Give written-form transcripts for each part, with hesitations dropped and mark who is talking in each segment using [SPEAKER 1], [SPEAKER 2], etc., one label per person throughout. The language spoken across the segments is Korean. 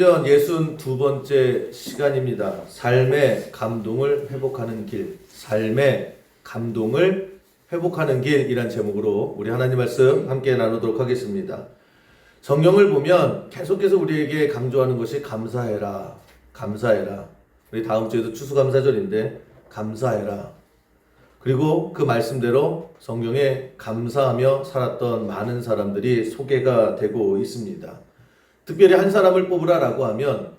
[SPEAKER 1] 훈련 62번째 시간입니다. 삶의 감동을 회복하는 길, 삶의 감동을 회복하는 길이란 제목으로 우리 하나님 말씀 함께 나누도록 하겠습니다. 성경을 보면 계속해서 우리에게 강조하는 것이 감사해라, 감사해라. 우리 다음 주에도 추수감사절인데 감사해라. 그리고 그 말씀대로 성경에 감사하며 살았던 많은 사람들이 소개가 되고 있습니다. 특별히 한 사람을 뽑으라라고 하면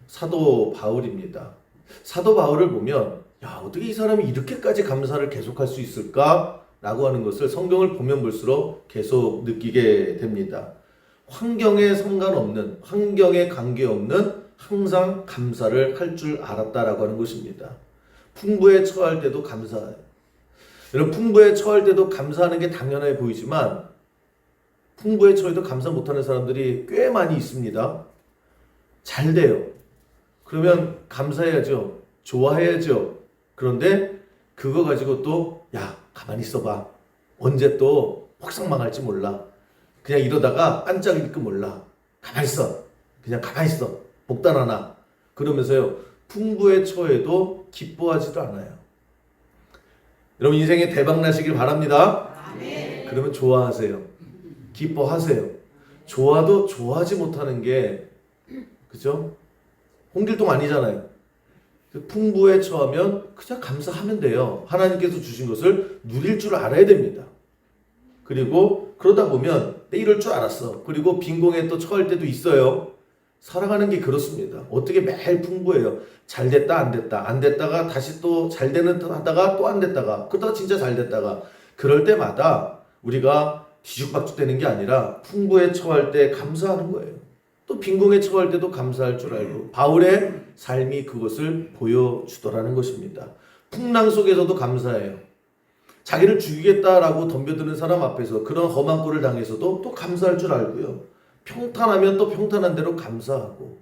[SPEAKER 1] 사도 바울입니다. 사도 바울을 보면 어떻게 이 사람이 이렇게까지 감사를 계속할 수 있을까? 라고 하는 것을 성경을 보면 볼수록 계속 느끼게 됩니다. 환경에 상관없는, 환경에 관계없는 항상 감사를 할 줄 알았다라고 하는 것입니다. 풍부에 처할 때도 감사해요. 여러분, 풍부에 처할 때도 감사하는 게 당연해 보이지만 풍부에 처해도 감사 못하는 사람들이 꽤 많이 있습니다. 잘 돼요. 그러면 감사해야죠. 좋아해야죠. 그런데 그거 가지고 또 가만히 있어봐. 언제 또 폭삭 망할지 몰라. 그냥 이러다가 반짝일까 몰라. 가만히 있어. 그냥 가만히 있어. 복단 하나. 그러면서요. 풍부에 처해도 기뻐하지도 않아요. 여러분 인생에 대박 나시길 바랍니다. 아멘. 그러면 좋아하세요. 기뻐하세요. 좋아도 좋아하지 못하는 게 그죠? 홍길동 아니잖아요. 풍부에 처하면 그냥 감사하면 돼요. 하나님께서 주신 것을 누릴 줄 알아야 됩니다. 그리고 그러다 보면 내 이럴 줄 알았어. 그리고 빈공에 또 처할 때도 있어요. 살아가는 게 그렇습니다. 어떻게 매일 풍부해요. 잘 됐다 안 됐다 안 됐다가 다시 또 잘 되는 듯 하다가 또 안 됐다가 그러다가 진짜 잘 됐다가 그럴 때마다 우리가 뒤죽박죽되는 게 아니라 풍부에 처할 때 감사하는 거예요. 또 빈공에 처할 때도 감사할 줄 알고 바울의 삶이 그것을 보여주더라는 것입니다. 풍랑 속에서도 감사해요. 자기를 죽이겠다라고 덤벼드는 사람 앞에서 그런 험한 꼴을 당해서도 또 감사할 줄 알고요. 평탄하면 또 평탄한 대로 감사하고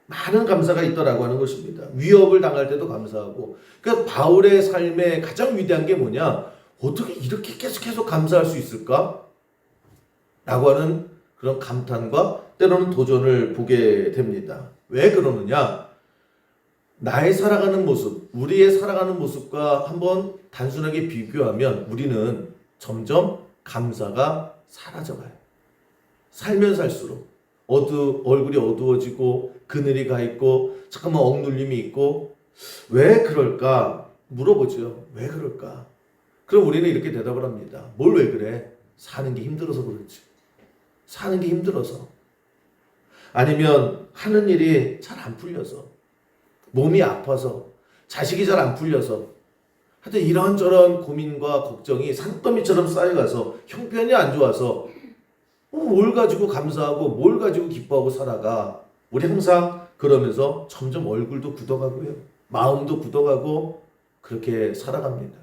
[SPEAKER 1] 많은 감사가 있더라고 하는 것입니다. 위협을 당할 때도 감사하고. 그러니까 바울의 삶의 가장 위대한 게 뭐냐? 어떻게 이렇게 계속 감사할 수 있을까? 라고 하는 그런 감탄과 때로는 도전을 보게 됩니다. 왜 그러느냐? 나의 살아가는 모습, 우리의 살아가는 모습과 한번 단순하게 비교하면 우리는 점점 감사가 사라져가요. 살면 살수록 얼굴이 어두워지고 그늘이 가 있고 잠깐만 억눌림이 있고 왜 그럴까? 물어보죠. 왜 그럴까? 그럼 우리는 이렇게 대답을 합니다. 뭘 왜 그래? 사는 게 힘들어서 그렇지. 사는 게 힘들어서. 아니면 하는 일이 잘 안 풀려서. 몸이 아파서. 자식이 잘 안 풀려서. 하여튼 이런저런 고민과 걱정이 산더미처럼 쌓여가서 형편이 안 좋아서 뭘 가지고 감사하고 뭘 가지고 기뻐하고 살아가. 우리 항상 그러면서 점점 얼굴도 굳어가고요. 마음도 굳어가고 그렇게 살아갑니다.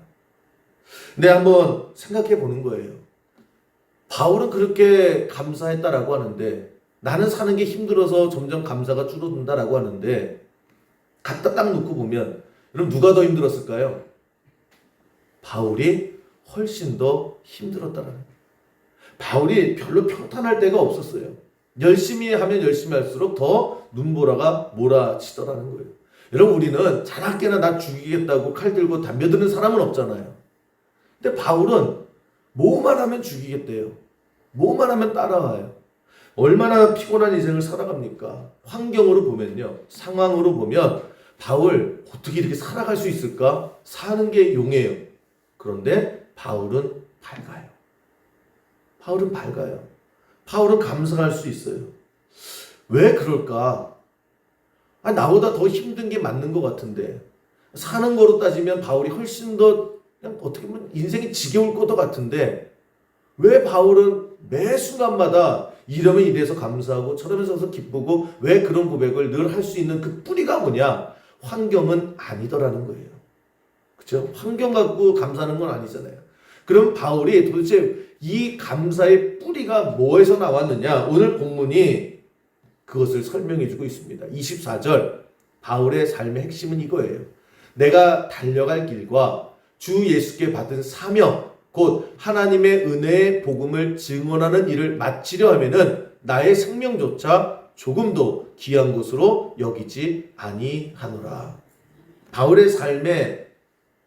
[SPEAKER 1] 근데 한번 생각해 보는 거예요. 바울은 그렇게 감사했다라고 하는데 나는 사는 게 힘들어서 점점 감사가 줄어든다라고 하는데 갖다 딱 놓고 보면 여러분 누가 더 힘들었을까요? 바울이 훨씬 더 힘들었다라는 거예요. 바울이 별로 평탄할 때가 없었어요. 열심히 하면 열심히 할수록 더 눈보라가 몰아치더라는 거예요. 여러분 우리는 자나깨나 나 죽이겠다고 칼 들고 덤벼드는 사람은 없잖아요. 근데 바울은 뭐만 하면 죽이겠대요. 뭐만 하면 따라와요. 얼마나 피곤한 인생을 살아갑니까? 환경으로 보면요. 상황으로 보면 바울 어떻게 이렇게 살아갈 수 있을까? 사는 게 용해요. 그런데 바울은 밝아요. 바울은 밝아요. 바울은 감사할 수 있어요. 왜 그럴까? 나보다 더 힘든 게 맞는 것 같은데 사는 거로 따지면 바울이 훨씬 더 그냥 어떻게 보면 인생이 지겨울 것도 같은데 왜 바울은 매 순간마다 이러면 이래서 감사하고 저러면서 기쁘고 왜 그런 고백을 늘 할 수 있는 그 뿌리가 뭐냐? 환경은 아니더라는 거예요. 그렇죠? 환경 갖고 감사하는 건 아니잖아요. 그럼 바울이 도대체 이 감사의 뿌리가 뭐에서 나왔느냐? 오늘 본문이 그것을 설명해 주고 있습니다. 24절 바울의 삶의 핵심은 이거예요. 내가 달려갈 길과 주 예수께 받은 사명 곧 하나님의 은혜의 복음을 증언하는 일을 마치려 하면은 나의 생명조차 조금도 귀한 것으로 여기지 아니하노라. 바울의 삶의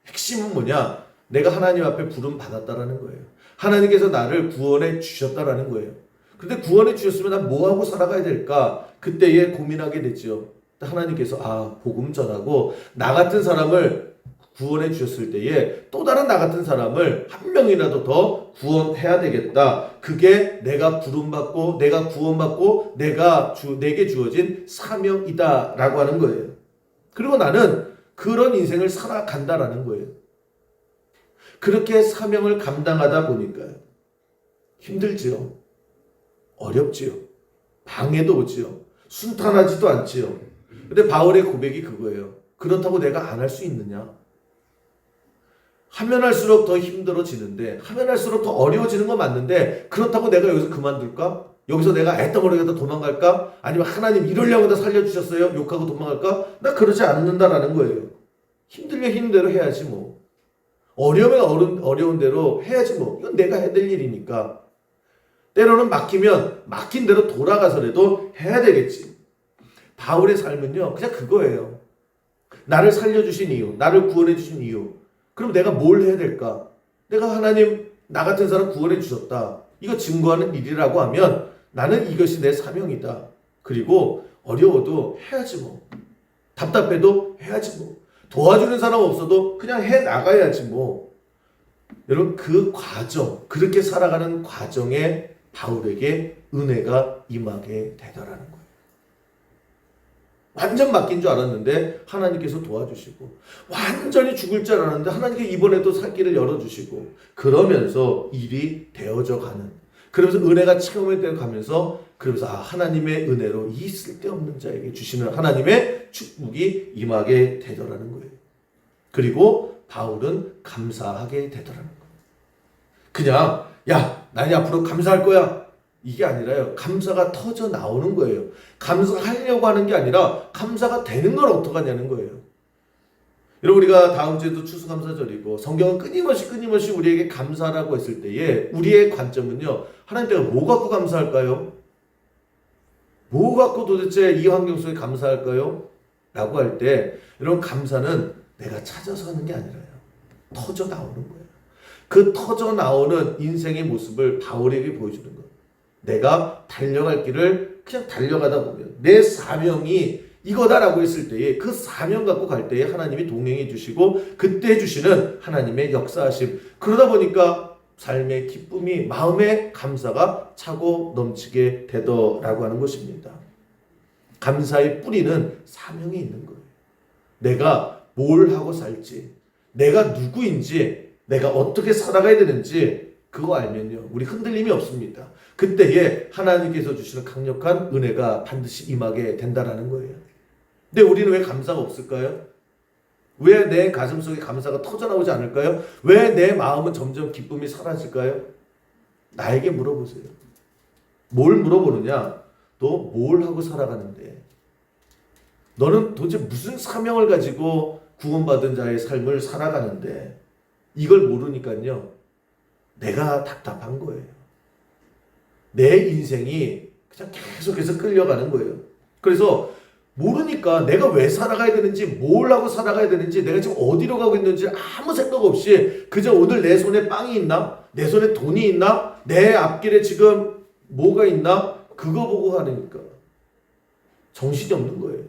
[SPEAKER 1] 핵심은 뭐냐? 내가 하나님 앞에 부름 받았다라는 거예요. 하나님께서 나를 구원해 주셨다라는 거예요. 근데 구원해 주셨으면 난 뭐하고 살아가야 될까? 그때에 고민하게 됐죠. 하나님께서 복음 전하고 나 같은 사람을 구원해 주셨을 때에 또 다른 나 같은 사람을 한 명이라도 더 구원해야 되겠다. 그게 내가 부름받고 내가 구원받고 내게 주어진 사명이다라고 하는 거예요. 그리고 나는 그런 인생을 살아간다라는 거예요. 그렇게 사명을 감당하다 보니까 힘들지요. 어렵지요. 방해도 오지요. 순탄하지도 않지요. 근데 바울의 고백이 그거예요. 그렇다고 내가 안 할 수 있느냐? 하면 할수록 더 힘들어지는데, 하면 할수록 더 어려워지는 건 맞는데, 그렇다고 내가 여기서 그만둘까? 여기서 내가 애떡거리다 도망갈까? 아니면 하나님 이러려고 다 살려주셨어요? 욕하고 도망갈까? 나 그러지 않는다라는 거예요. 힘들면 힘든 대로 해야지 뭐. 어려우면 어려운 대로 해야지 뭐. 이건 내가 해야 될 일이니까. 때로는 막히면 막힌 대로 돌아가서라도 해야 되겠지. 바울의 삶은요, 그냥 그거예요. 나를 살려주신 이유, 나를 구원해 주신 이유. 그럼 내가 뭘 해야 될까? 내가 하나님, 나 같은 사람 구원해 주셨다. 이거 증거하는 일이라고 하면 나는 이것이 내 사명이다. 그리고 어려워도 해야지 뭐. 답답해도 해야지 뭐. 도와주는 사람 없어도 그냥 해 나가야지 뭐. 여러분, 그 과정, 그렇게 살아가는 과정에 바울에게 은혜가 임하게 되더라는 거예요. 완전 맡긴 줄 알았는데 하나님께서 도와주시고, 완전히 죽을 줄 알았는데 하나님께서 이번에도 살 길을 열어주시고, 그러면서 일이 되어져 가는, 그러면서 은혜가 체험이 되어 가면서, 그러면서 하나님의 은혜로 이 쓸데없는 자에게 주시는 하나님의 축복이 임하게 되더라는 거예요. 그리고 바울은 감사하게 되더라는 거예요. 그냥 나니 앞으로 감사할 거야, 이게 아니라요. 감사가 터져 나오는 거예요. 감사하려고 하는 게 아니라 감사가 되는 걸 어떡하냐는 거예요. 여러분, 우리가 다음 주에도 추수감사절이고 성경은 끊임없이 우리에게 감사라고 했을 때에 우리의 관점은요, 하나님 내가 뭐 갖고 감사할까요? 뭐 갖고 도대체 이 환경 속에 감사할까요? 라고 할 때, 여러분, 감사는 내가 찾아서 하는 게 아니라요, 터져 나오는 거예요. 그 터져 나오는 인생의 모습을 바울에게 보여주는 거예요. 내가 달려갈 길을 그냥 달려가다 보면 내 사명이 이거다라고 했을 때에 그 사명 갖고 갈 때에 하나님이 동행해 주시고, 그때 주시는 하나님의 역사하심, 그러다 보니까 삶의 기쁨이, 마음의 감사가 차고 넘치게 되더라고 하는 것입니다. 감사의 뿌리는 사명이 있는 거예요. 내가 뭘 하고 살지, 내가 누구인지, 내가 어떻게 살아가야 되는지 그거 알면요, 우리 흔들림이 없습니다. 그때에 하나님께서 주시는 강력한 은혜가 반드시 임하게 된다라는 거예요. 근데 우리는 왜 감사가 없을까요? 왜 내 가슴 속에 감사가 터져나오지 않을까요? 왜 내 마음은 점점 기쁨이 사라질까요? 나에게 물어보세요. 뭘 물어보느냐? 너 뭘 하고 살아가는데? 너는 도대체 무슨 사명을 가지고 구원받은 자의 삶을 살아가는데? 이걸 모르니까요, 내가 답답한 거예요. 내 인생이 그냥 계속해서 끌려가는 거예요. 그래서 모르니까 내가 왜 살아가야 되는지, 뭘 하고 살아가야 되는지, 내가 지금 어디로 가고 있는지 아무 생각 없이 그저 오늘 내 손에 빵이 있나? 내 손에 돈이 있나? 내 앞길에 지금 뭐가 있나? 그거 보고 하니까 정신이 없는 거예요.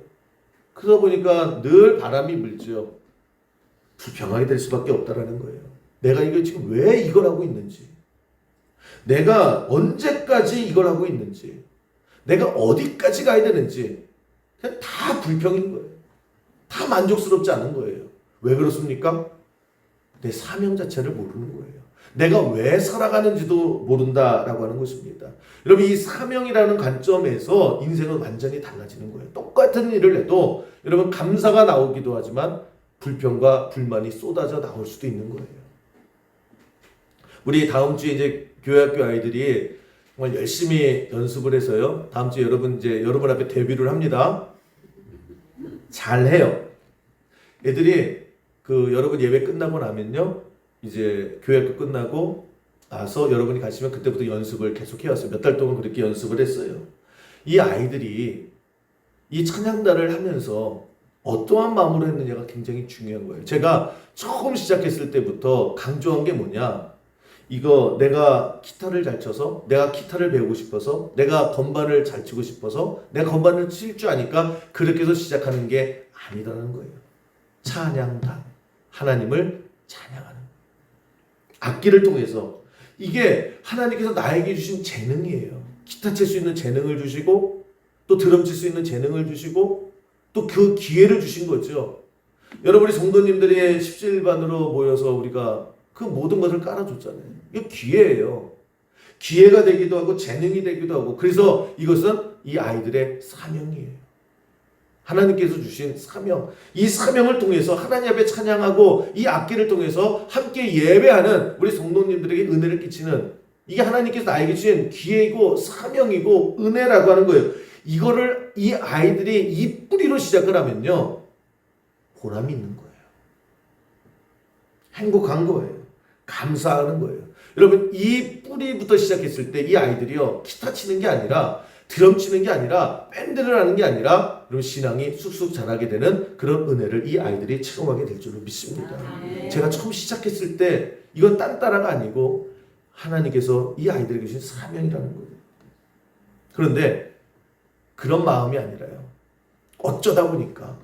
[SPEAKER 1] 그러다 보니까 늘 바람이 불죠. 불평하게 될 수밖에 없다라는 거예요. 내가 이거 지금 왜 이걸 하고 있는지, 내가 언제까지 이걸 하고 있는지, 내가 어디까지 가야 되는지, 그냥 다 불평인 거예요. 다 만족스럽지 않은 거예요. 왜 그렇습니까? 내 사명 자체를 모르는 거예요. 내가 왜 살아가는지도 모른다라고 하는 것입니다. 여러분, 이 사명이라는 관점에서 인생은 완전히 달라지는 거예요. 똑같은 일을 해도 여러분, 감사가 나오기도 하지만 불평과 불만이 쏟아져 나올 수도 있는 거예요. 우리 다음 주에 이제 교회학교 아이들이 정말 열심히 연습을 해서요, 다음 주에 여러분 앞에 데뷔를 합니다. 잘해요. 애들이 여러분 예배 끝나고 나면요, 이제 교회학교 끝나고 나서 여러분이 가시면 그때부터 연습을 계속 해왔어요. 몇 달 동안 그렇게 연습을 했어요. 이 아이들이 이 찬양단을 하면서 어떠한 마음으로 했느냐가 굉장히 중요한 거예요. 제가 처음 시작했을 때부터 강조한 게 뭐냐, 이거 내가 기타를 잘 쳐서, 내가 기타를 배우고 싶어서, 내가 건반을 잘 치고 싶어서, 내가 건반을 칠 줄 아니까 그렇게 해서 시작하는 게 아니라는 거예요. 찬양단, 하나님을 찬양하는 악기를 통해서, 이게 하나님께서 나에게 주신 재능이에요. 기타 칠 수 있는 재능을 주시고, 또 드럼 칠 수 있는 재능을 주시고, 또 그 기회를 주신 거죠. 여러분이 성도님들이 십시일반으로 모여서 우리가 그 모든 것을 깔아줬잖아요. 이거 기회예요. 기회가 되기도 하고 재능이 되기도 하고, 그래서 이것은 이 아이들의 사명이에요. 하나님께서 주신 사명. 이 사명을 통해서 하나님 앞에 찬양하고 이 악기를 통해서 함께 예배하는 우리 성도님들에게 은혜를 끼치는, 이게 하나님께서 나에게 주신 기회이고 사명이고 은혜라고 하는 거예요. 이거를 이 아이들이 이 뿌리로 시작을 하면요, 보람이 있는 거예요. 행복한 거예요. 감사하는 거예요. 여러분, 이 뿌리부터 시작했을 때 이 아이들이요, 기타 치는 게 아니라, 드럼 치는 게 아니라, 밴드를 하는 게 아니라, 그런 신앙이 쑥쑥 자라게 되는 그런 은혜를 이 아이들이 체험하게 될 줄로 믿습니다. 제가 처음 시작했을 때 이건 딴따라가 아니고 하나님께서 이 아이들에게 주신 사명이라는 거예요. 그런데 그런 마음이 아니라요, 어쩌다 보니까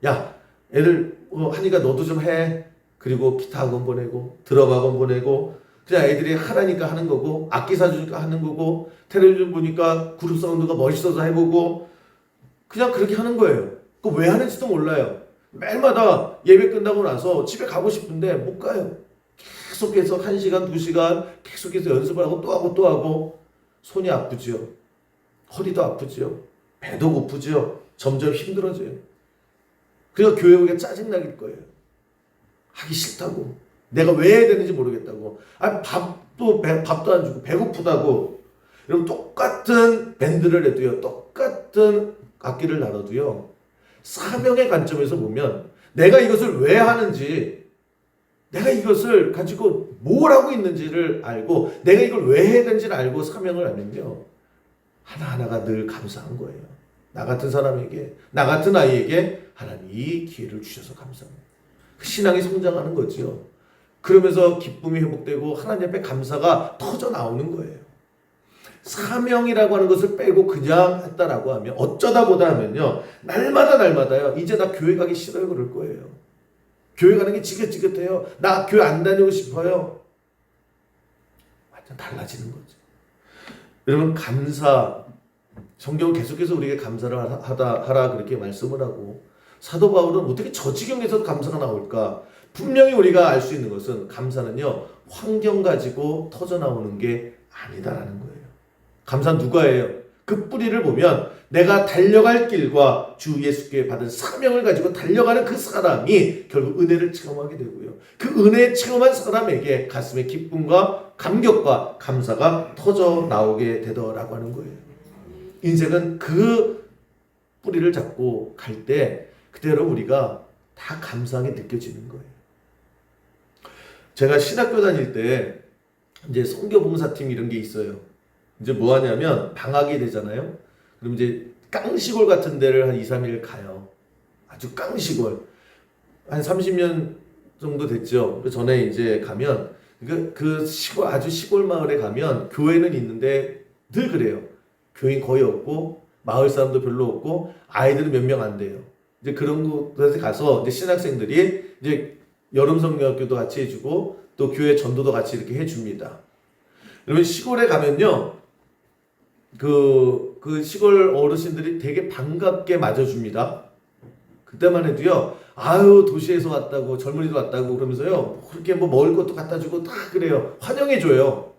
[SPEAKER 1] 야, 애들 하니까 너도 좀 해. 그리고 기타 학원 보내고 드럼 학원 보내고, 그냥 애들이 하라니까 하는 거고, 악기 사주니까 하는 거고, 텔레비전 보니까 그룹 사운드가 멋있어서 해보고, 그냥 그렇게 하는 거예요. 그 왜 하는지도 몰라요. 매일마다 예배 끝나고 나서 집에 가고 싶은데 못 가요. 계속해서 1시간, 2시간 계속해서 연습을 하고 또 하고 또 하고, 손이 아프지요. 허리도 아프지요. 배도 고프지요. 점점 힘들어져요. 그래서 교회 오기가 짜증나길 거예요. 하기 싫다고. 내가 왜 해야 되는지 모르겠다고. 밥도 안 주고 배고프다고. 여러분, 똑같은 밴드를 해도요, 똑같은 악기를 나눠도요, 사명의 관점에서 보면 내가 이것을 왜 하는지, 내가 이것을 가지고 뭘 하고 있는지를 알고, 내가 이걸 왜 해야 되는지를 알고 사명을 하면요, 하나하나가 늘 감사한 거예요. 나 같은 사람에게, 나 같은 아이에게 하나님이 이 기회를 주셔서 감사합니다. 신앙이 성장하는 거죠. 그러면서 기쁨이 회복되고 하나님 앞에 감사가 터져 나오는 거예요. 사명이라고 하는 것을 빼고 그냥 했다라고 하면, 어쩌다 보다 하면요, 날마다요, 이제 나 교회 가기 싫어요 그럴 거예요. 교회 가는 게 지긋지긋해요. 나 교회 안 다니고 싶어요. 완전 달라지는 거죠. 여러분, 감사, 성경은 계속해서 우리에게 감사를 하라 그렇게 말씀을 하고, 사도 바울은 어떻게 저 지경에서 감사가 나올까? 분명히 우리가 알 수 있는 것은, 감사는요, 환경 가지고 터져 나오는 게 아니다라는 거예요. 감사는 누가 해요? 그 뿌리를 보면 내가 달려갈 길과 주 예수께 받은 사명을 가지고 달려가는 그 사람이 결국 은혜를 체험하게 되고요, 그 은혜 체험한 사람에게 가슴의 기쁨과 감격과 감사가 터져 나오게 되더라고 하는 거예요. 인생은 그 뿌리를 잡고 갈 때 그대로 우리가 다 감사하게 느껴지는 거예요. 제가 신학교 다닐 때 이제 선교봉사팀 이런 게 있어요. 이제 뭐 하냐면 방학이 되잖아요. 그럼 이제 깡시골 같은 데를 한 2, 3일 가요. 아주 깡시골. 한 30년 정도 됐죠. 그 전에 이제 가면 그 시골, 아주 시골 마을에 가면 교회는 있는데 늘 그래요. 교인 거의 없고 마을 사람도 별로 없고 아이들은 몇 명 안 돼요. 이제 그런 곳에 가서 이제 신학생들이 이제 여름 성경학교도 같이 해주고 또 교회 전도도 같이 이렇게 해줍니다. 그러면 시골에 가면요, 그 시골 어르신들이 되게 반갑게 맞아줍니다. 그때만 해도요, 아유 도시에서 왔다고, 젊은이도 왔다고 그러면서요, 그렇게 뭐 먹을 것도 갖다 주고 다 그래요. 환영해줘요.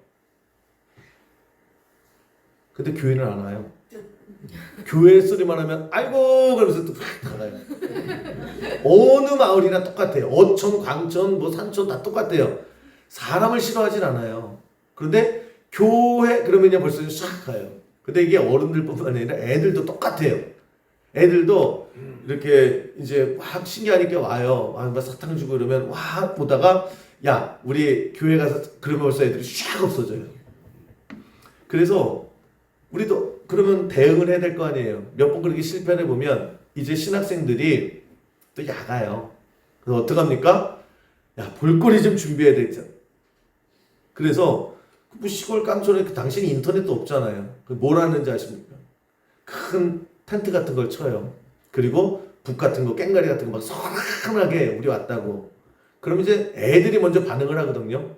[SPEAKER 1] 근데 교회는 안 와요. 교회 소리만 하면 아이고 그러면서 또 나가요. 어느 마을이나 똑같아요. 어촌, 광천, 뭐 산촌 다 똑같아요. 사람을 싫어하진 않아요. 그런데 교회 그러면요 벌써 싹 가요. 근데 이게 어른들뿐만 아니라 애들도 똑같아요. 애들도 이렇게 이제 막 신기하니까 와요. 막 사탕 주고 이러면 와 보다가, 야 우리 교회 가서, 그러면 벌써 애들이 샥 없어져요. 그래서 우리도 그러면 대응을 해야 될 거 아니에요. 몇 번 그렇게 실패해 보면 이제 신학생들이 또 야가요. 그래서 어떡합니까? 야, 볼거리 좀 준비해야 되죠. 그래서 뭐 시골 깡촌에 그 당시에 인터넷도 없잖아요. 뭘 하는지 아십니까? 큰 텐트 같은 걸 쳐요. 그리고 북 같은 거, 깽가리 같은 거 막 선하게 우리 왔다고. 그럼 이제 애들이 먼저 반응을 하거든요.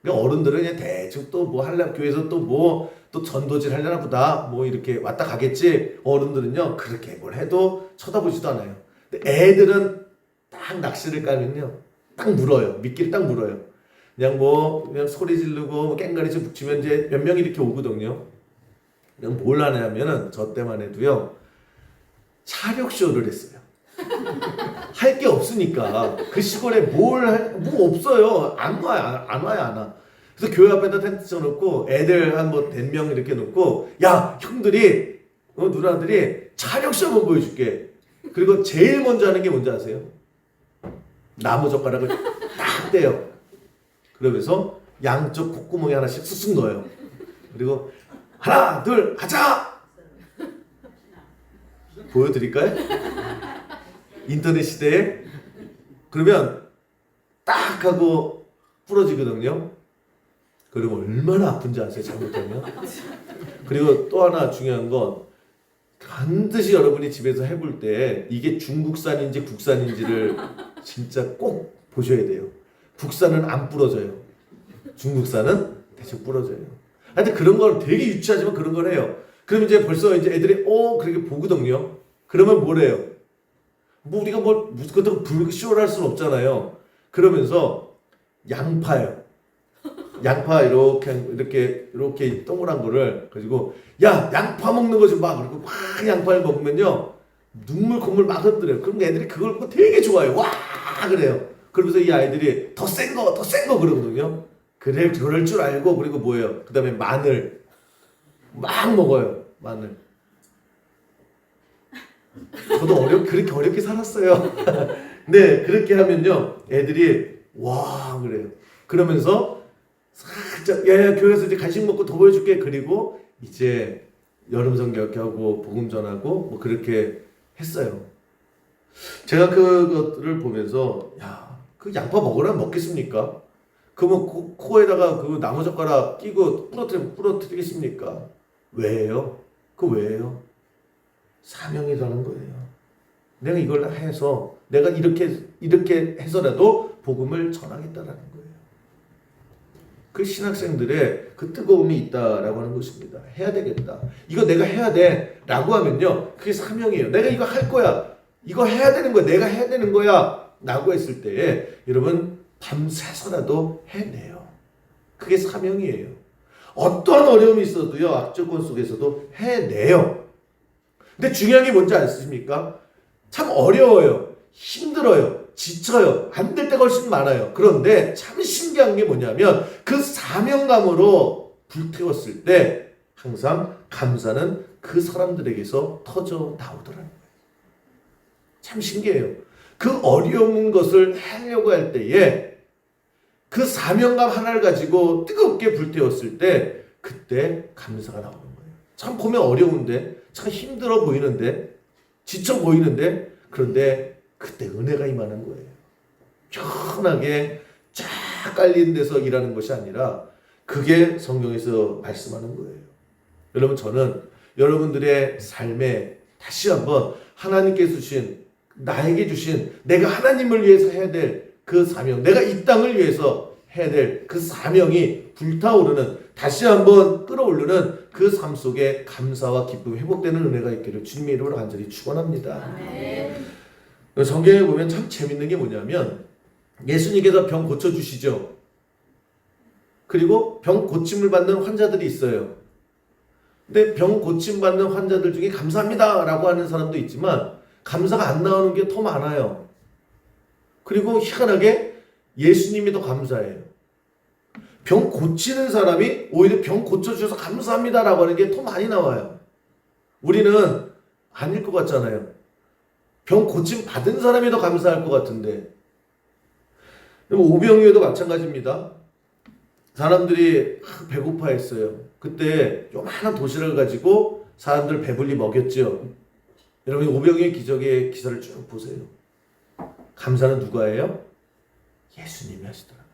[SPEAKER 1] 그러니까 어른들은 그냥 대충 또 뭐 하려고 교회에서 또 뭐 또 전도질 하려나 보다 뭐 이렇게 왔다 가겠지. 어른들은요 그렇게 뭘 해도 쳐다보지도 않아요. 근데 애들은 딱 낚시를 까면요 딱 물어요. 미끼를 딱 물어요. 그냥 뭐 그냥 소리 지르고 뭐 깽가리 좀 붙이면 이제 몇 명이 이렇게 오거든요. 그냥 뭘 하냐면은 저 때만 해도요 차력쇼를 했어요. 할 게 없으니까 그 시골에 뭐 없어요. 안 와요, 안 와. 그래서 교회 앞에다 텐트 쳐놓고 애들 한 뭐 100명 이렇게 놓고 야 형들이 누나들이 차력쇼 한번 보여줄게. 그리고 제일 먼저 하는 게 뭔지 아세요? 나무 젓가락을 딱 떼요. 그러면서 양쪽 콧구멍에 하나씩 쑥쑥 넣어요. 그리고 하나 둘 하자. 보여드릴까요? 인터넷 시대에 그러면 딱 하고 부러지거든요. 그러면 얼마나 아픈지 아세요? 잘못하면. 그리고 또 하나 중요한 건 반드시 여러분이 집에서 해볼 때 이게 중국산인지 국산인지를 진짜 꼭 보셔야 돼요. 국산은 안 부러져요. 중국산은 대충 부러져요. 하여튼 그런 걸 되게 유치하지만 그런 걸 해요. 그럼 이제 벌써 이제 애들이 그렇게 보거든요. 그러면 뭐래요? 뭐 우리가 뭘 무슨 불쇼를 할 수는 없잖아요. 그러면서 양파요. 양파 이렇게 동그란 거를 가지고 야 양파 먹는 거 좀 봐. 그리고 막 양파를 먹으면요 눈물 콧물 막 흔들어요. 그럼 애들이 그걸 보고 되게 좋아해요. 와 그래요. 그러면서 이 아이들이 더 센 거 그러거든요. 그럴 줄 알고 그리고 뭐예요? 그 다음에 마늘 막 먹어요. 마늘. 저도 그렇게 어렵게 살았어요. 네, 그렇게 하면요, 애들이 와 그래요. 그러면서 살짝 야 교회에서 이제 간식 먹고 더 보여줄게. 그리고 이제 여름 성경하고 복음 전하고 뭐 그렇게 했어요. 제가 그것들을 보면서 그 양파 먹으라면 먹겠습니까? 그러면 코에다가 그 나무젓가락 끼고 부러뜨리겠습니까? 왜요? 왜요? 사명이라는 거예요. 내가 이걸 해서 내가 이렇게 해서라도 복음을 전하겠다라는 거예요. 그 신학생들의 그 뜨거움이 있다라고 하는 것입니다. 해야 되겠다. 이거 내가 해야 돼라고 하면요, 그게 사명이에요. 내가 이거 할 거야. 이거 해야 되는 거야. 내가 해야 되는 거야라고 했을 때에 여러분 밤새서라도 해내요. 그게 사명이에요. 어떠한 어려움이 있어도요, 악조건 속에서도 해내요. 근데 중요한 게 뭔지 아십니까? 참 어려워요. 힘들어요. 지쳐요. 안 될 때가 훨씬 많아요. 그런데 참 신기한 게 뭐냐면 그 사명감으로 불태웠을 때 항상 감사는 그 사람들에게서 터져 나오더라는 거예요. 참 신기해요. 그 어려운 것을 하려고 할 때에 그 사명감 하나를 가지고 뜨겁게 불태웠을 때 그때 감사가 나오는 거예요. 참 보면 어려운데 참 힘들어 보이는데 지쳐 보이는데 그런데 그때 은혜가 임하는 거예요. 편하게 쫙 깔린 데서 일하는 것이 아니라 그게 성경에서 말씀하는 거예요. 여러분 저는 여러분들의 삶에 다시 한번 하나님께서 주신 나에게 주신 내가 하나님을 위해서 해야 될 그 사명, 내가 이 땅을 위해서 해야 될 그 사명이 불타오르는 다시 한번 끌어오르는 그 삶 속에 감사와 기쁨 회복되는 은혜가 있기를 주님의 이름으로 간절히 축원합니다. 성경에 보면 참 재밌는 게 뭐냐면 예수님께서 병 고쳐주시죠. 그리고 병 고침을 받는 환자들이 있어요. 근데 병 고침 받는 환자들 중에 감사합니다 라고 하는 사람도 있지만 감사가 안 나오는 게 더 많아요. 그리고 희한하게 예수님이 더 감사해요. 병 고치는 사람이 오히려 병 고쳐주셔서 감사합니다 라고 하는 게 더 많이 나와요. 우리는 아닐 것 같잖아요. 병 고침 받은 사람이 더 감사할 것 같은데. 오병이어도 마찬가지입니다. 사람들이 배고파했어요. 그때 요만한 도시락을 가지고 사람들 배불리 먹였죠. 여러분 오병이의 기적의 기사를 쭉 보세요. 감사는 누가 해요? 예수님이 하시더라고요.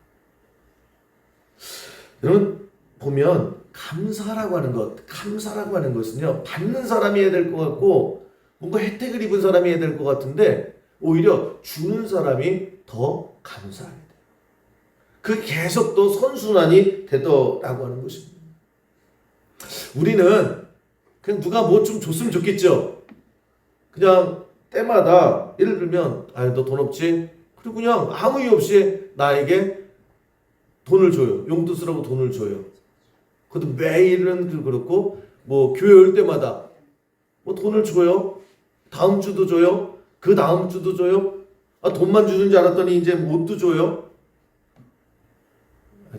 [SPEAKER 1] 여러분 보면 감사라고 하는 것은요, 받는 사람이 해야 될 것 같고 뭔가 혜택을 입은 사람이 해야 될 것 같은데 오히려 주는 사람이 더 감사하게 돼요. 그 계속 또 선순환이 되더라고 하는 것입니다. 우리는 그냥 누가 뭐 좀 줬으면 좋겠죠. 그냥 때마다 예를 들면 너 돈 없지? 그리고 그냥 아무 이유 없이 나에게 돈을 줘요. 용돈 쓰라고 돈을 줘요. 그것도 매일은 그렇고 뭐 교회 올 때마다 뭐 돈을 줘요. 다음 주도 줘요. 그 다음 주도 줘요. 돈만 주는 줄 알았더니 이제 뭣도 줘요.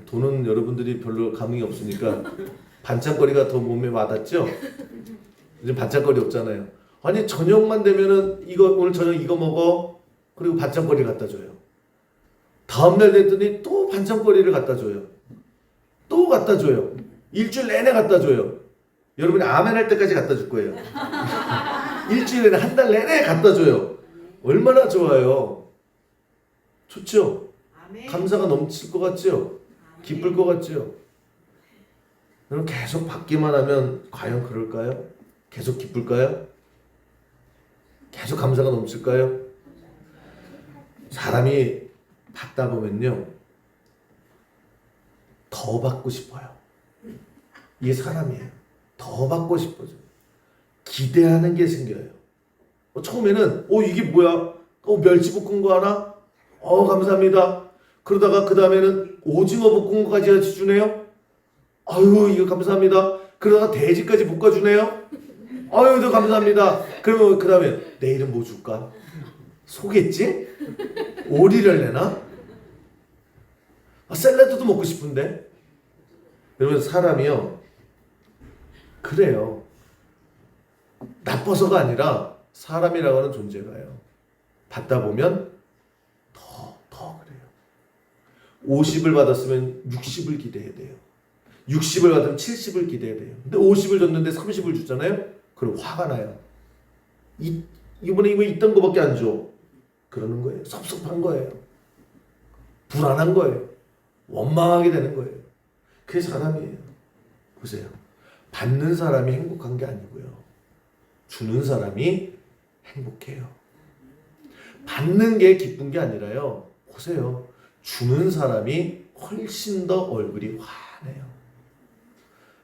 [SPEAKER 1] 돈은 여러분들이 별로 감흥이 없으니까 반찬거리가 더 몸에 와닿죠? 이제 반찬거리 없잖아요. 아니 저녁만 되면은 오늘 저녁 이거 먹어. 그리고 반찬거리 갖다 줘요. 다음날 됐더니 또 반찬거리를 갖다 줘요. 또 갖다 줘요. 일주일 내내 갖다 줘요. 여러분이 아멘 할 때까지 갖다 줄 거예요. 일주일 내내 한 달 내내 갖다 줘요. 얼마나 좋아요. 좋죠? 감사가 넘칠 것 같죠? 기쁠 것 같죠? 그럼 계속 받기만 하면 과연 그럴까요? 계속 기쁠까요? 계속 감사가 넘칠까요? 사람이 받다 보면요, 더 받고 싶어요. 이게 사람이에요. 더 받고 싶어져. 기대하는 게 생겨요. 처음에는 이게 뭐야? 멸치볶음거 하나? 감사합니다. 그러다가 그 다음에는 오징어 볶음거까지 주네요. 아유 이거 감사합니다. 그러다가 돼지까지 볶아주네요. 아유 더 감사합니다. 그러면 그 다음에 내일은 뭐 줄까? 소겠지? 오리를 내나? 샐러드도 먹고 싶은데. 여러분 사람이요 그래요. 나빠서가 아니라 사람이라고 하는 존재가요, 받다 보면 더 그래요. 50을 받았으면 60을 기대해야 돼요. 60을 받으면 70을 기대해야 돼요. 근데 50을 줬는데 30을 주잖아요? 그럼 화가 나요. 이번에 왜 있던 거밖에 안 줘? 그러는 거예요. 섭섭한 거예요. 불안한 거예요. 원망하게 되는 거예요. 그게 사람이에요. 보세요. 받는 사람이 행복한 게 아니고요, 주는 사람이 행복해요. 받는 게 기쁜 게 아니라요, 보세요. 주는 사람이 훨씬 더 얼굴이 환해요.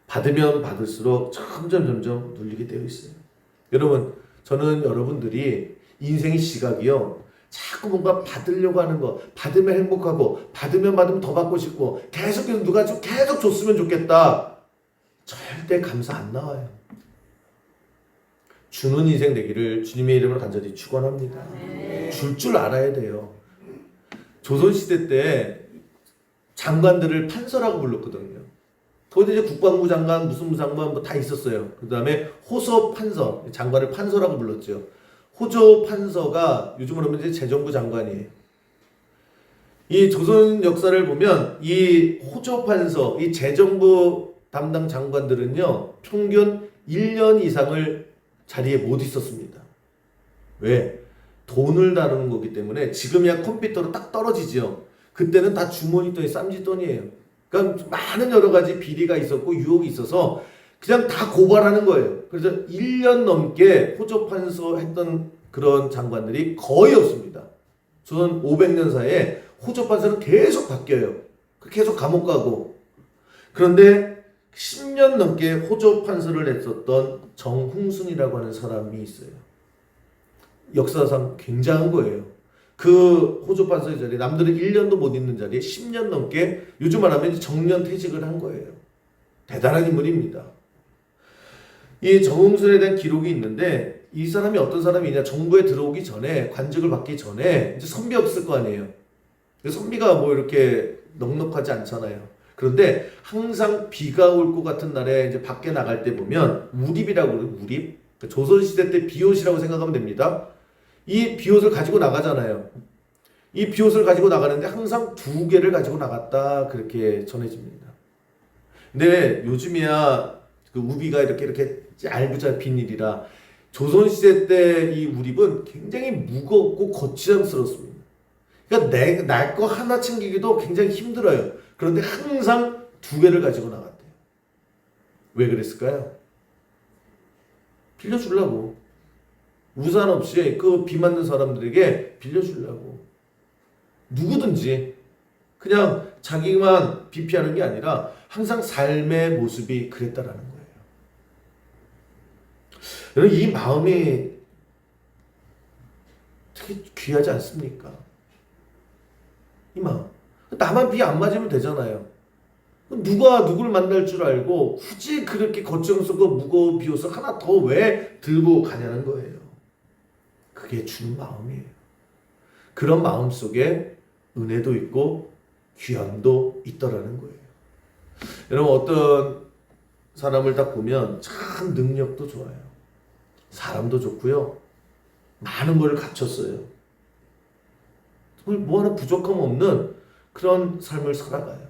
[SPEAKER 1] 받으면 받을수록 점점 눌리게 되어 있어요. 여러분, 저는 여러분들이 인생의 시각이요, 자꾸 뭔가 받으려고 하는 거, 받으면 행복하고 받으면 더 받고 싶고 계속해서 누가 계속 줬으면 좋겠다, 절대 감사 안 나와요. 주는 인생 되기를 주님의 이름으로 간절히 축원합니다. 줄 줄 알아야 돼요. 조선시대 때 장관들을 판서라고 불렀거든요. 거기 이제 국방부 장관, 무슨 장관 뭐 다 있었어요. 그 다음에 호서 판서, 장관을 판서라고 불렀죠. 호조 판서가 요즘으로 하면 이제 재정부 장관이에요. 이 조선 역사를 보면 이 호조 판서, 이 재정부 담당 장관들은요, 평균 1년 이상을 자리에 못 있었습니다. 왜? 돈을 다루는 거기 때문에. 지금이야 컴퓨터로 딱 떨어지죠. 그때는 다 주머니돈이 쌈짓돈이에요. 그러니까 많은 여러 가지 비리가 있었고 유혹이 있어서 그냥 다 고발하는 거예요. 그래서 1년 넘게 호조 판서 했던 그런 장관들이 거의 없습니다. 조선 500년 사이에 호조 판서는 계속 바뀌어요. 계속 감옥 가고. 그런데 10년 넘게 호조 판서를 했었던 정흥순이라고 하는 사람이 있어요. 역사상 굉장한 거예요. 그 호조 판서의 자리에, 남들은 1년도 못 있는 자리에 10년 넘게, 요즘 말하면 정년 퇴직을 한 거예요. 대단한 인물입니다. 이 정흥순에 대한 기록이 있는데, 이 사람이 어떤 사람이냐, 정부에 들어오기 전에, 관직을 받기 전에 이제 선비 없을 거 아니에요. 선비가 뭐 이렇게 넉넉하지 않잖아요. 그런데 항상 비가 올 것 같은 날에 이제 밖에 나갈 때 보면 우립이라고 그래요. 우립. 조선시대 때 비옷이라고 생각하면 됩니다. 이 비옷을 가지고 나가잖아요. 이 비옷을 가지고 나가는데 항상 2개를 가지고 나갔다, 그렇게 전해집니다. 근데 요즘이야 그 우비가 이렇게 얇은 비닐이라 조선시대 때 이 우립은 굉장히 무겁고 거추장스럽습니다. 그러니까 내 거 하나 챙기기도 굉장히 힘들어요. 그런데 항상 2개를 가지고 나갔대요. 왜 그랬을까요? 빌려주려고. 우산 없이 그 비 맞는 사람들에게 빌려주려고. 누구든지 그냥 자기만 비 피하는 게 아니라 항상 삶의 모습이 그랬다라는 거예요. 여러분, 이 마음이 되게 귀하지 않습니까? 이 마음. 나만 비 안 맞으면 되잖아요. 누가 누굴 만날 줄 알고 굳이 그렇게 걱정스럽고 무거운 비옷을 하나 더 왜 들고 가냐는 거예요. 그게 주는 마음이에요. 그런 마음 속에 은혜도 있고 귀함도 있더라는 거예요. 여러분, 어떤 사람을 딱 보면 참 능력도 좋아요. 사람도 좋고요. 많은 걸 갖췄어요. 뭐 하나 부족함 없는 그런 삶을 살아가요.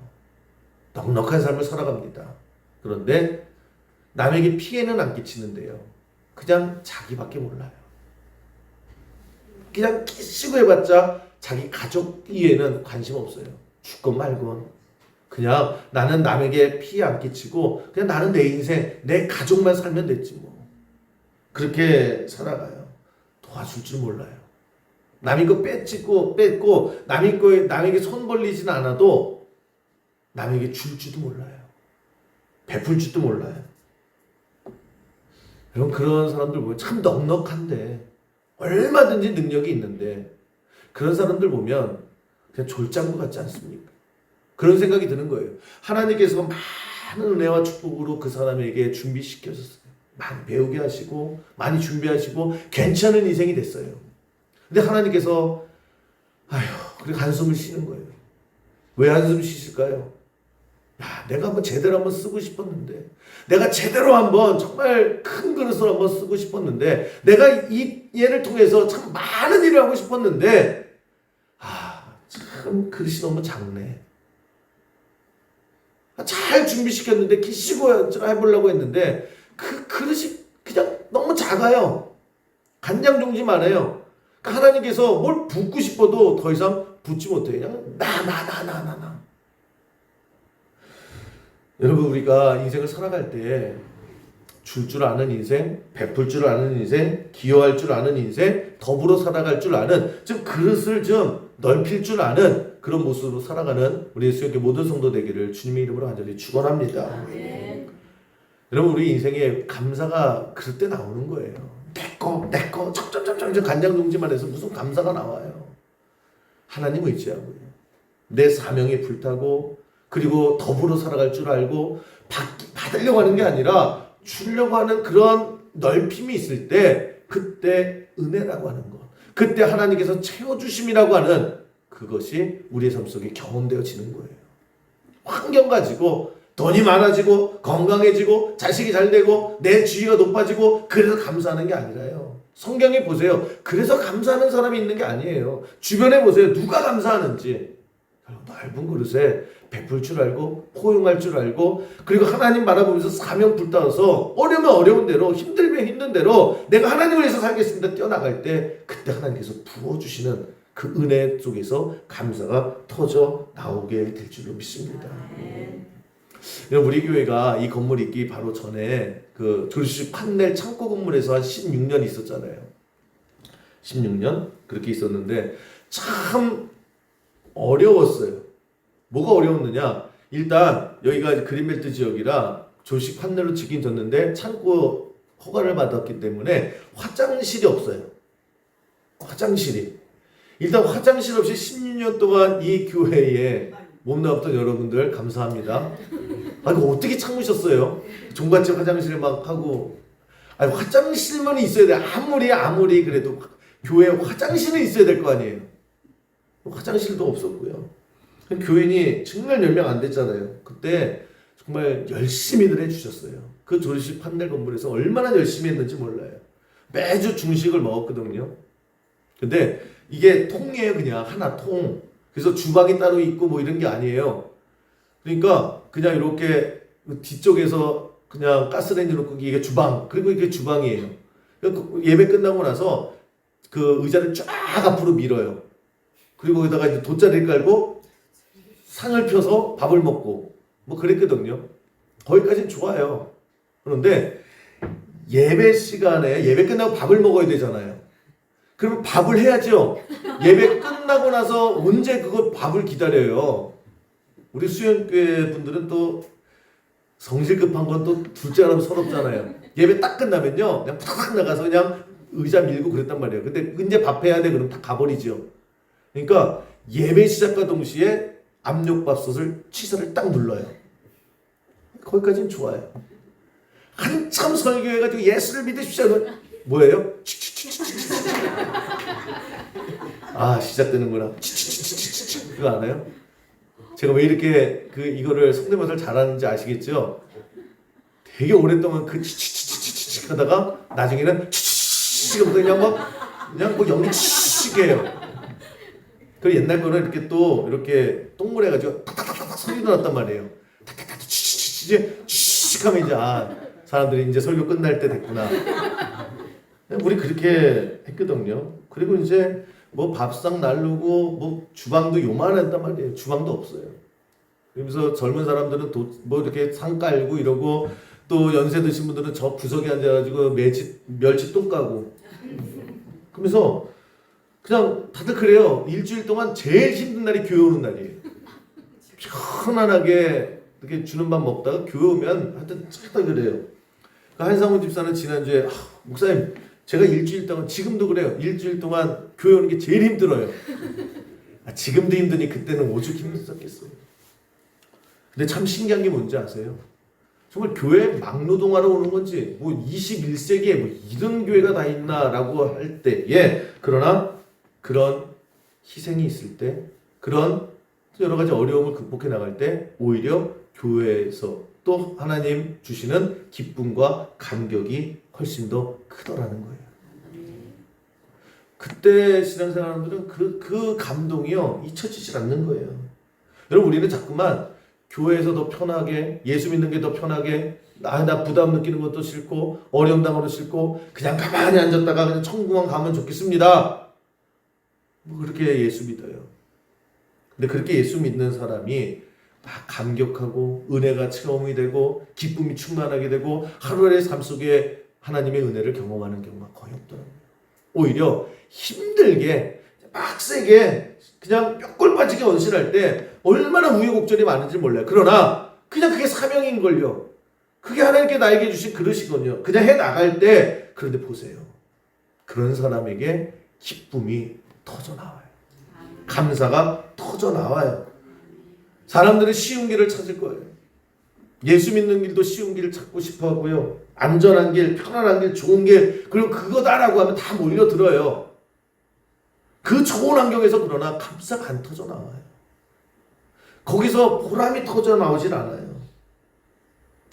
[SPEAKER 1] 넉넉한 삶을 살아갑니다. 그런데 남에게 피해는 안 끼치는데요. 그냥 자기밖에 몰라요. 그냥 끼시고 해봤자 자기 가족 이에는 관심 없어요. 죽건 말건. 그냥 나는 남에게 피해 안 끼치고 그냥 나는 내 인생, 내 가족만 살면 됐지 뭐. 그렇게 살아가요. 도와줄 줄 몰라요. 남이 거 뺏고 남에게 손 벌리진 않아도 남에게 줄 줄도 몰라요. 베풀 줄도 몰라요. 여러분, 그런 사람들 보면 참 넉넉한데 얼마든지 능력이 있는데 그런 사람들 보면 그냥 졸장구 같지 않습니까? 그런 생각이 드는 거예요. 하나님께서 많은 은혜와 축복으로 그 사람에게 준비시켜줬어요. 많이 배우게 하시고 많이 준비하시고 괜찮은 인생이 됐어요. 근데 하나님께서 그렇게 한숨을 쉬는 거예요. 왜 한숨 쉬실까요? 내가 한번 제대로 한번 쓰고 싶었는데, 내가 제대로 한번 정말 큰 그릇을 한번 쓰고 싶었는데, 내가 이 얘를 통해서 참 많은 일을 하고 싶었는데, 참 그릇이 너무 작네. 잘 준비시켰는데 기시고 해보려고 했는데 그 그릇이 그냥 너무 작아요. 간장종지만 해요. 그러니까 하나님께서 뭘 붓고 싶어도 더 이상 붓지 못해요. 그냥 나. 여러분, 우리가 인생을 살아갈 때 줄 줄 아는 인생, 베풀 줄 아는 인생, 기여할 줄 아는 인생, 더불어 살아갈 줄 아는, 좀 그릇을 좀 넓힐 줄 아는 그런 모습으로 살아가는 우리 예수님께 모든 성도 되기를 주님의 이름으로 간절히 축원합니다. 여러분, 우리 인생에 감사가 그럴 때 나오는 거예요. 내꺼 점점점점 간장동지만 해서 무슨 감사가 나와요. 하나님 의지하고요. 내 사명에 불타고 그리고 더불어 살아갈 줄 알고 받으려고 하는 게 아니라 주려고 하는 그런 넓힘이 있을 때 그때 은혜라고 하는 것, 그때 하나님께서 채워주심이라고 하는 그것이 우리의 삶 속에 경험되어지는 거예요. 환경 가지고 돈이 많아지고 건강해지고 자식이 잘 되고 내 지위가 높아지고 그래서 감사하는 게 아니라요. 성경에 보세요. 그래서 감사하는 사람이 있는 게 아니에요. 주변에 보세요. 누가 감사하는지. 넓은 그릇에 베풀 줄 알고 포용할 줄 알고 그리고 하나님 바라보면서 사명 불타서 어려우면 어려운 대로 힘들면 힘든 대로 내가 하나님을 위해서 살겠습니다 뛰어나갈 때 그때 하나님께서 부어주시는 그 은혜 속에서 감사가 터져 나오게 될 줄로 믿습니다. 우리 교회가 이 건물 있기 바로 전에 그 조리식 판넬 창고 건물에서 한 16년 있었잖아요. 16년 그렇게 있었는데 참 어려웠어요. 뭐가 어려웠느냐? 일단 여기가 그린벨트 지역이라 조식 판넬로 짓긴 졌는데 창고 허가를 받았기 때문에 화장실이 없어요. 화장실이. 일단 화장실 없이 16년 동안 이 교회에 몸담았던 여러분들 감사합니다. 이거 어떻게 참으셨어요? 종갓집 화장실 막 하고. 화장실만 있어야 돼. 아무리 그래도 교회에 화장실은 있어야 될 거 아니에요. 화장실도 없었고요. 교인이 정말 몇 명 안 됐잖아요. 그때 정말 열심히들 해주셨어요. 그 조리식 판넬 건물에서 얼마나 열심히 했는지 몰라요. 매주 중식을 먹었거든요. 근데 이게 통이에요. 그냥 하나 통. 그래서 주방이 따로 있고 뭐 이런 게 아니에요. 그러니까 그냥 이렇게 뒤쪽에서 그냥 가스레인지 놓고 이게 주방, 그리고 이게 주방이에요. 예배 끝나고 나서 그 의자를 쫙 앞으로 밀어요. 그리고 거기다가 이제 돗자리를 깔고 상을 펴서 밥을 먹고 뭐 그랬거든요. 거기까지는 좋아요. 그런데 예배 시간에 예배 끝나고 밥을 먹어야 되잖아요. 그러면 밥을 해야죠. 예배 끝나고 나서 언제 그거 밥을 기다려요. 우리 수영교회 분들은 또 성질 급한 건 또 둘째 하면 서럽잖아요. 예배 딱 끝나면요, 그냥 탁 나가서 그냥 의자 밀고 그랬단 말이에요. 근데 이제 밥 해야 돼 그러면 다 가버리죠. 그러니까 예배 시작과 동시에 압력밥솥을 취사를 딱 눌러요. 거기까지는 좋아요. 한참 설교해가지고 예수를 믿으십시오. 뭐예요? 아, 시작되는구나. 그거 아나요? 제가 왜 이렇게 이거를 성대모사를 잘하는지 아시겠죠? 되게 오랫동안 하다가 나중에는 그냥 뭐 연기 치게요. 그리고 옛날 거는 이렇게 또 이렇게 똥물 해가지고 탁탁탁탁 소리도 났단 말이에요. 탁탁탁 하면 이제 사람들이 이제 설교 끝날 때 됐구나. 우리 그렇게 했거든요. 그리고 이제 뭐 밥상 날르고 뭐 주방도 요만했단 말이에요. 주방도 없어요. 그러면서 젊은 사람들은 뭐 이렇게 상 깔고 이러고 또 연세 드신 분들은 저 구석에 앉아가지고 멸치똥 까고 그러면서 그냥 다들 그래요. 일주일 동안 제일 힘든 날이 교회 오는 날이에요. 편안하게 이렇게 주는 밥 먹다가 교회 오면 하여튼 찾다 그래요. 한상훈 집사는 지난주에 목사님 제가 일주일 동안 지금도 그래요. 일주일 동안 교회 오는 게 제일 힘들어요. 지금도 힘드니 그때는 오죽 힘들었겠어요. 근데 참 신기한 게 뭔지 아세요? 정말 교회 막노동하러 오는 건지 뭐 21세기에 뭐 이런 교회가 다 있나라고 할 때에 그러나 그런 희생이 있을 때 그런 여러 가지 어려움을 극복해 나갈 때 오히려 교회에서 또 하나님 주시는 기쁨과 감격이 훨씬 더 크더라는 거예요. 그때 신앙생활들은 그 감동이요 잊혀지질 않는 거예요. 여러분 우리는 자꾸만 교회에서 더 편하게 예수 믿는 게 더 편하게 나 부담 느끼는 것도 싫고 어려움 당하는 것도 싫고 그냥 가만히 앉았다가 그냥 천국만 가면 좋겠습니다. 뭐 그렇게 예수 믿어요. 근데 그렇게 예수 믿는 사람이 막 감격하고 은혜가 체험이 되고 기쁨이 충만하게 되고 하루의 삶 속에 하나님의 은혜를 경험하는 경우가 거의 없더라고요. 오히려 힘들게 빡세게 그냥 뼈골 빠지게 헌신할 때 얼마나 우여곡절이 많은지 몰라요. 그러나 그냥 그게 사명인걸요. 그게 하나님께 나에게 주신 그릇이거든요. 그냥 해나갈 때 그런데 보세요. 그런 사람에게 기쁨이 터져나와요. 감사가 터져나와요. 사람들은 쉬운 길을 찾을 거예요. 예수 믿는 길도 쉬운 길을 찾고 싶어 하고요. 안전한 길, 편안한 길, 좋은 길, 그리고 그거다라고 하면 다 몰려들어요. 그 좋은 환경에서 그러나 감사가 안 터져나와요. 거기서 보람이 터져나오질 않아요.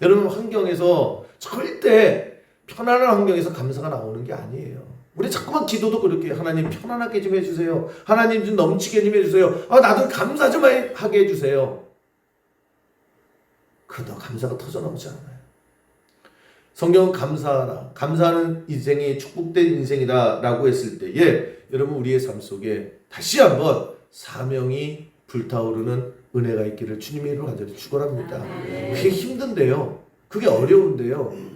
[SPEAKER 1] 여러분 환경에서 절대 편안한 환경에서 감사가 나오는 게 아니에요. 우리 자꾸만 기도도 그렇게 하나님 편안하게 좀 해주세요. 하나님 좀 넘치게 좀 해주세요. 나도 감사 좀 하게 해주세요. 그러다 감사가 터져나오지 않아요. 성경은 감사하라. 감사하는 인생이 축복된 인생이다 라고 했을 때에 여러분 우리의 삶 속에 다시 한번 사명이 불타오르는 은혜가 있기를 주님의 이름으로 간절히 축원합니다. 그게 힘든데요. 그게 어려운데요.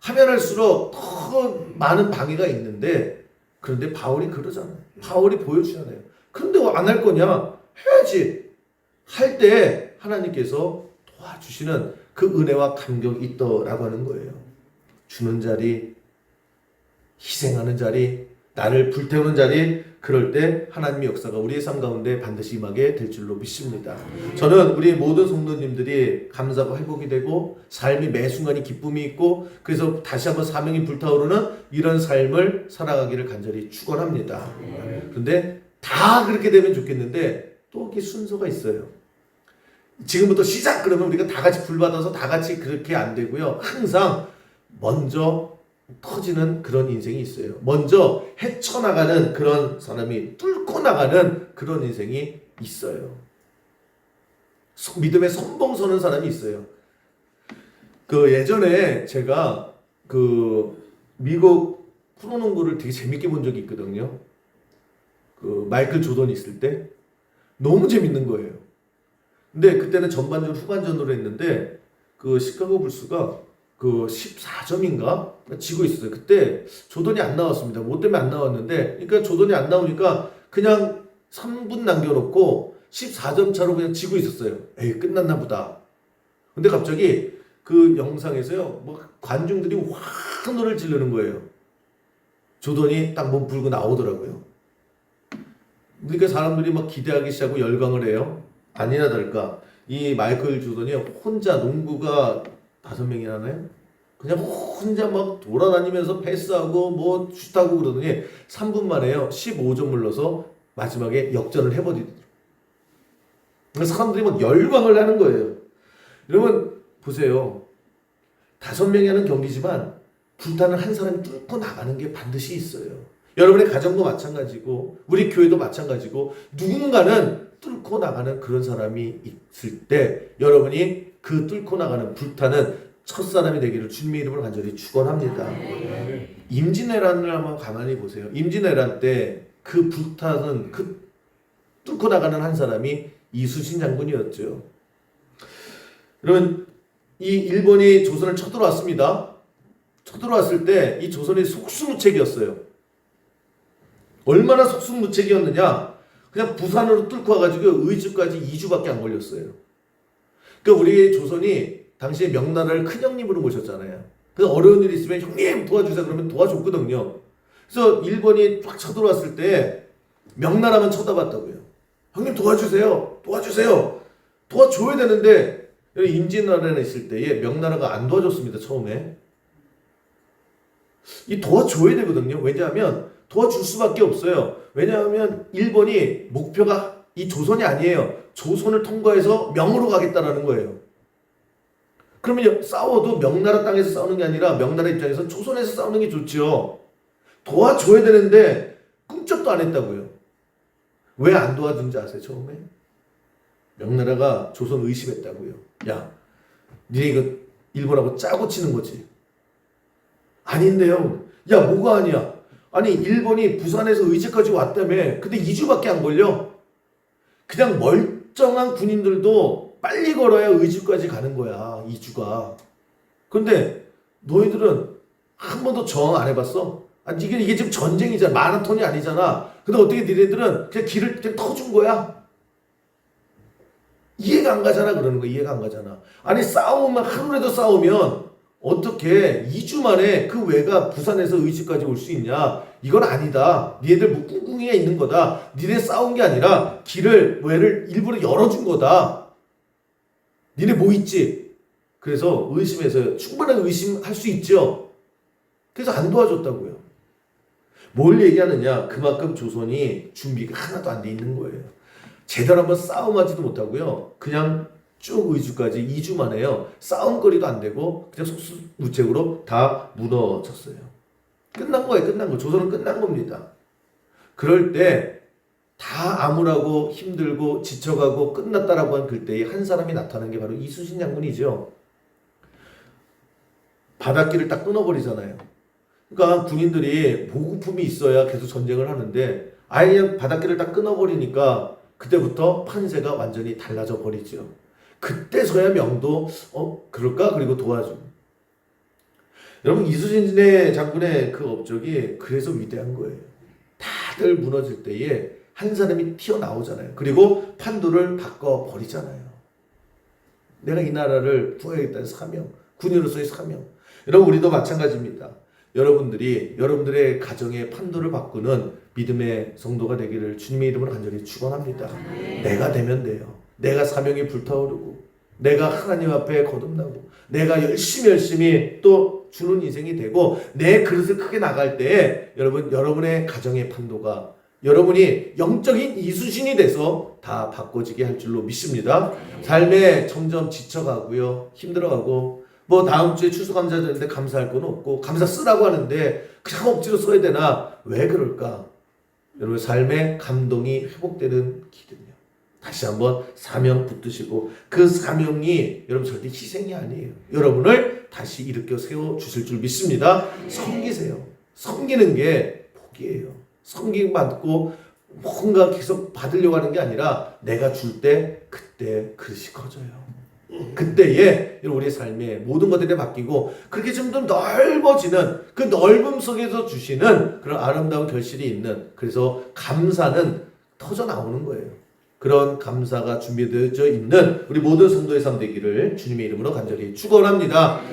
[SPEAKER 1] 하면 할수록 더 많은 방해가 있는데 그런데 바울이 그러잖아요. 바울이 보여주잖아요. 그런데 안 할 거냐? 해야지. 할 때 하나님께서 도와주시는 그 은혜와 감격이 있더라고 하는 거예요. 주는 자리, 희생하는 자리, 나를 불태우는 자리, 그럴 때 하나님의 역사가 우리의 삶 가운데 반드시 임하게 될 줄로 믿습니다. 저는 우리 모든 성도님들이 감사가 회복이 되고 삶이 매 순간이 기쁨이 있고 그래서 다시 한번 사명이 불타오르는 이런 삶을 살아가기를 간절히 축원합니다. 그런데 다 그렇게 되면 좋겠는데 또 이게 순서가 있어요. 지금부터 시작 그러면 우리가 다 같이 불받아서 다 같이 그렇게 안 되고요. 항상 먼저 터지는 그런 인생이 있어요. 먼저 헤쳐나가는 그런 사람이 뚫고 나가는 그런 인생이 있어요. 믿음의 선봉 서는 사람이 있어요. 그 예전에 제가 그 미국 프로농구를 되게 재밌게 본 적이 있거든요. 그 마이클 조던이 있을 때 너무 재밌는 거예요. 근데 그때는 전반전 후반전으로 했는데 그 시카고 불스가 그 14점인가 지고 있었어요. 그때 조던이 안 나왔습니다. 뭐 때문에 안 나왔는데, 그러니까 조던이 안 나오니까 그냥 3분 남겨놓고 14점 차로 그냥 지고 있었어요. 에이, 끝났나 보다. 근데 갑자기 그 영상에서요, 뭐 관중들이 확 노래를 지르는 거예요. 조던이 딱 몸 풀고 나오더라고요. 그러니까 사람들이 막 기대하기 시작하고 열광을 해요. 아니나 다를까 이 마이클 조던이 혼자, 농구가 5명이나 하나요? 그냥 혼자 막 돌아다니면서 패스하고 뭐 슛하고 그러더니 3분 만에요 15점을 넣어서 마지막에 역전을 해버리더라고요. 사람들이 막 열광을 하는 거예요. 여러분 보세요. 5명이 하는 경기지만 불타는 한 사람이 뚫고 나가는 게 반드시 있어요. 여러분의 가정도 마찬가지고 우리 교회도 마찬가지고 누군가는 뚫고 나가는 그런 사람이 있을 때 여러분이 그 뚫고 나가는 불타는 첫사람이 되기를 주님의 이름으로 간절히 축원합니다. 임진왜란을 한번 가만히 보세요. 임진왜란 때 그 불타는 그 뚫고 나가는 한 사람이 이순신 장군이었죠. 여러분 이 일본이 조선을 쳐들어왔습니다. 쳐들어왔을 때 이 조선이 속수무책이었어요. 얼마나 속수무책이었느냐? 그냥 부산으로 뚫고 와가지고 의주까지 2주밖에 안 걸렸어요. 그러니까 우리 조선이 당시에 명나라를 큰형님으로 모셨잖아요. 그래서 어려운 일이 있으면 형님 도와주세요 그러면 도와줬거든요. 그래서 일본이 쫙 쳐들어왔을 때 명나라만 쳐다봤다고요. 형님 도와주세요. 도와주세요. 도와줘야 되는데 임진왜란에 있을 때에 명나라가 안 도와줬습니다. 처음에. 이 도와줘야 되거든요. 왜냐하면 도와줄 수밖에 없어요. 왜냐하면 일본이 목표가 이 조선이 아니에요. 조선을 통과해서 명으로 가겠다라는 거예요. 그러면 싸워도 명나라 땅에서 싸우는 게 아니라 명나라 입장에서 조선에서 싸우는 게 좋죠. 도와줘야 되는데 꿈쩍도 안 했다고요. 왜 안 도와준지 아세요? 처음에? 명나라가 조선 의심했다고요. 야, 니네 이거 일본하고 짜고 치는 거지. 아닌데요. 야, 뭐가 아니야? 아니 일본이 부산에서 의지까지 왔다며. 근데 2주밖에 안 걸려. 그냥 멀쩡한 군인들도 빨리 걸어야 의주까지 가는 거야. 2주가. 근데 너희들은 한 번도 저항 안 해봤어? 아니 이게 지금 전쟁이잖아. 마라톤이 아니잖아. 근데 어떻게 니네들은 그냥 길을 그냥 터준 거야? 이해가 안 가잖아. 그러는 거 이해가 안 가잖아. 아니 싸우면 하루라도 싸우면 어떻게 2주 만에 그 외가 부산에서 의주까지 올 수 있냐? 이건 아니다. 니네들 뭐 꿍꿍이가 있는 거다. 니네 싸운 게 아니라 길을 외를 일부러 열어준 거다. 니네 뭐 있지? 그래서 의심해서 충분하게 의심할 수 있죠. 그래서 안 도와줬다고요. 뭘 얘기하느냐? 그만큼 조선이 준비가 하나도 안 돼 있는 거예요. 제대로 한번 싸움하지도 못하고요. 그냥 쭉 의주까지 2주 만에요. 싸움거리도 안 되고 그냥 속수무책으로 다 무너졌어요. 끝난 거예요. 끝난 거. 조선은 끝난 겁니다. 그럴 때 다 암울하고 힘들고 지쳐가고 끝났다라고 한 그때에 한 사람이 나타난 게 바로 이순신 장군이죠. 바닷길을 딱 끊어버리잖아요. 그러니까 군인들이 보급품이 있어야 계속 전쟁을 하는데 아예 그냥 바닷길을 딱 끊어버리니까 그때부터 판세가 완전히 달라져 버리죠. 그때서야 명도 그럴까? 그리고 도와줘. 여러분 이순신 장군의 그 업적이 그래서 위대한 거예요. 다들 무너질 때에 한 사람이 튀어나오잖아요. 그리고 판도를 바꿔버리잖아요. 내가 이 나라를 구해야겠다는 사명, 군인으로서의 사명. 여러분 우리도 마찬가지입니다. 여러분들이 여러분들의 가정의 판도를 바꾸는 믿음의 성도가 되기를 주님의 이름으로 간절히 축원합니다. 내가 되면 돼요. 내가 사명이 불타오르고 내가 하나님 앞에 거듭나고 내가 열심히 또 주는 인생이 되고 내 그릇을 크게 나갈 때에 여러분의 가정의 판도가 여러분이 영적인 이순신이 돼서 다 바꿔지게 할 줄로 믿습니다. 삶에 점점 지쳐가고요. 힘들어가고 뭐 다음 주에 추수감사 되는데 감사할 건 없고 감사 쓰라고 하는데 그냥 억지로 써야 되나? 왜 그럴까? 여러분 삶의 감동이 회복되는 길은요. 다시 한번 사명 붙드시고 그 사명이 여러분 절대 희생이 아니에요. 여러분을 다시 일으켜 세워 주실 줄 믿습니다. 섬기세요. 섬기는 게 복이에요. 섬김 받고 뭔가 계속 받으려고 하는 게 아니라 내가 줄 때 그때 그릇이 커져요. 그때에 우리의 삶의 모든 것들이 바뀌고 그렇게 좀 더 넓어지는 그 넓음 속에서 주시는 그런 아름다운 결실이 있는, 그래서 감사는 터져 나오는 거예요. 그런 감사가 준비되어져 있는 우리 모든 성도의 삶 되기를 주님의 이름으로 간절히 축원합니다.